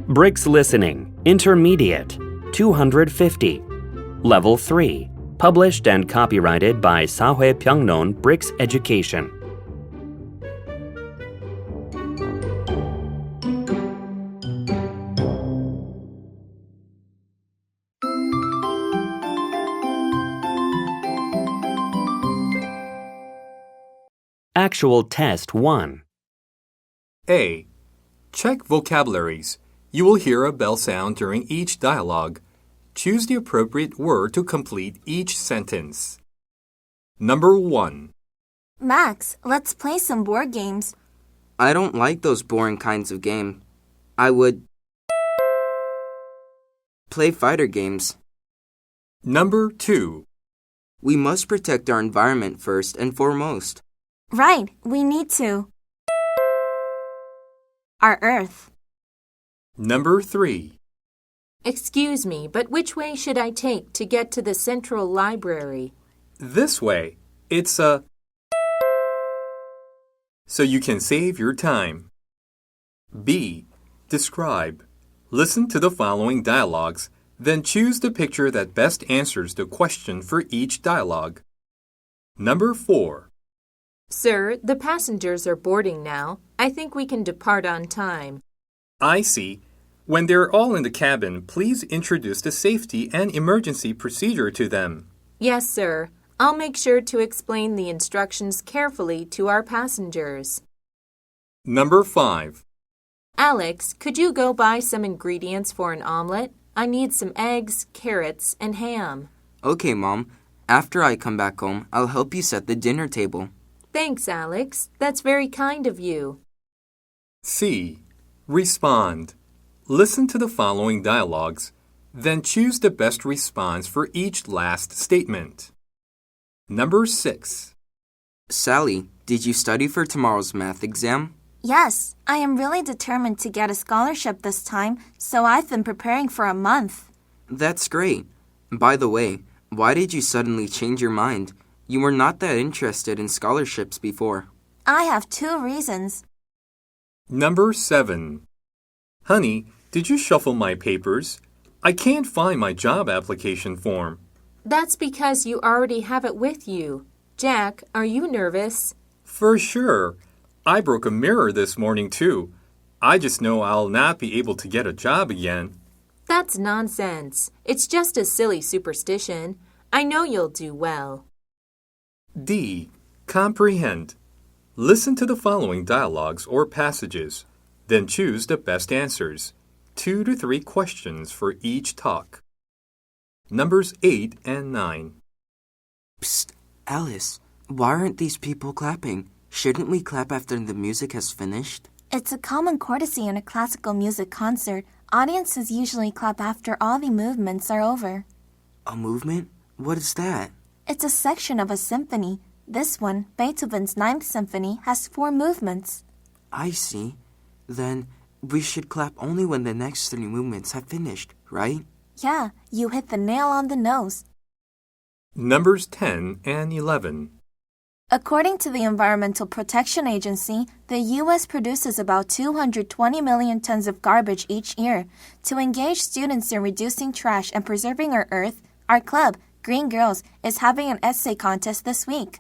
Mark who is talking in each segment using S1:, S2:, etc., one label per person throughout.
S1: Bricks Listening, Intermediate, 250. Level 3, published and copyrighted by Sahoe Pyeongnon Bricks Education. Actual Test 1.
S2: A. Check vocabularies. You will hear a bell sound during each dialogue. Choose the appropriate word to complete each sentence. Number 1.
S3: Max, let's play some board games.
S4: I don't like those boring kinds of game. I would play fighter games.
S2: Number 2.
S4: We must protect our environment first and foremost.
S3: Right, we need to. Our Earth.
S2: Number 3.
S5: Excuse me, but which way should I take to get to the central library?
S2: This way. It's a... so you can save your time. B. Describe. Listen to the following dialogues, then choose the picture that best answers the question for each dialogue. Number 4.
S5: Sir, the passengers are boarding now. I think we can depart on time.
S2: I see. When they're all in the cabin, please introduce the safety and emergency procedure to them.
S5: Yes, sir. I'll make sure to explain the instructions carefully to our passengers.
S2: Number 5.
S5: Alex, could you go buy some ingredients for an omelet? I need some eggs, carrots, and ham.
S4: Okay, Mom. After I come back home, I'll help you set the dinner table.
S5: Thanks, Alex. That's very kind of you.
S2: C. Respond. Listen to the following dialogues, then choose the best response for each last statement. Number 6.
S4: Sally, did you study for tomorrow's math exam?
S3: Yes, I am really determined to get a scholarship this time, so I've been preparing for a month.
S4: That's great. By the way, why did you suddenly change your mind? You were not that interested in scholarships before.
S3: I have 2 reasons.
S2: Number 7. Honey, did you shuffle my papers? I can't find my job application form.
S5: That's because you already have it with you. Jack, are you nervous?
S2: For sure. I broke a mirror this morning, too. I just know I'll not be able to get a job again.
S5: That's nonsense. It's just a silly superstition. I know you'll do well.
S2: D. Comprehend. Listen to the following dialogues or passages, then choose the best answers. 2 to 3 questions for each talk. Numbers 8 and 9.
S4: Psst, Alice, why aren't these people clapping? Shouldn't we clap after the music has finished?
S3: It's a common courtesy in a classical music concert. Audiences usually clap after all the movements are over.
S4: A movement? What is that?
S3: It's a section of a symphony. This one, Beethoven's 9th Symphony, has 4 movements.
S4: I see. Then we should clap only when the next 3 movements have finished, right?
S3: Yeah, you hit the nail on the nose.
S2: Numbers 10 and 11.
S3: According to the Environmental Protection Agency, the U.S. produces about 220 million tons of garbage each year. To engage students in reducing trash and preserving our Earth, our club, Green Girls, is having an essay contest this week.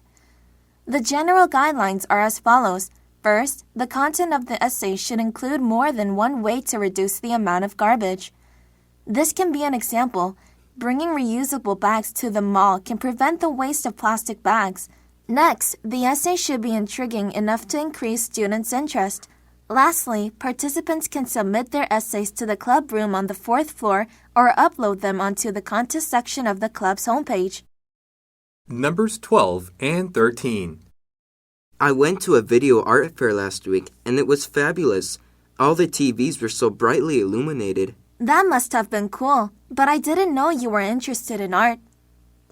S3: The general guidelines are as follows. First, the content of the essay should include more than one way to reduce the amount of garbage. This can be an example. Bringing reusable bags to the mall can prevent the waste of plastic bags. Next, the essay should be intriguing enough to increase students' interest. Lastly, participants can submit their essays to the club room on the 4th floor or upload them onto the contest section of the club's homepage.
S2: Numbers 12 and 13.
S4: I went to a video art fair last week, and it was fabulous. All the TVs were so brightly illuminated.
S3: That must have been cool, but I didn't know you were interested in art.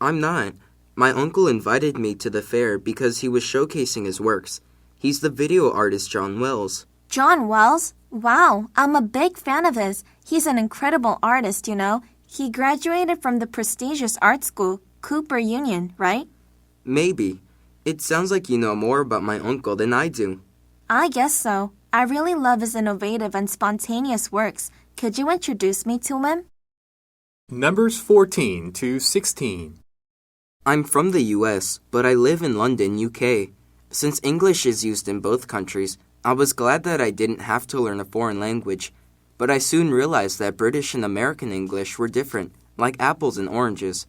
S4: I'm not. My uncle invited me to the fair because he was showcasing his works. He's the video artist John Wells.
S3: John Wells? Wow, I'm a big fan of his. He's an incredible artist, you know. He graduated from the prestigious art school, Cooper Union, right?
S4: Maybe. It sounds like you know more about my uncle than I do.
S3: I guess so. I really love his innovative and spontaneous works. Could you introduce me to him?
S2: Numbers 14 to 16.
S4: I'm from the US, but I live in London, UK. Since English is used in both countries, I was glad that I didn't have to learn a foreign language. But I soon realized that British and American English were different, like apples and oranges.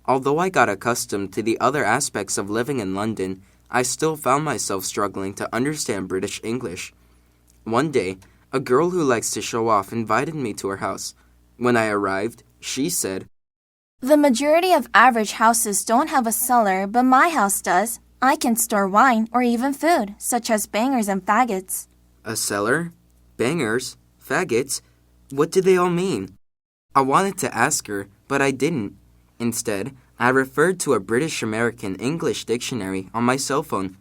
S4: Although I got accustomed to the other aspects of living in London, I still found myself struggling to understand British English. One day, a girl who likes to show off invited me to her house. When I arrived, she said,
S3: The majority of average houses don't have a cellar, but my house does. I can store wine or even food, such as bangers and faggots.
S4: A cellar? Bangers? Faggots? What did they all mean? I wanted to ask her, but I didn't. Instead, I referred to a British-American English dictionary on my cell phone.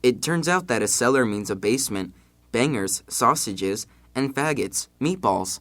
S4: It turns out that a cellar means a basement, bangers, sausages, and faggots, meatballs.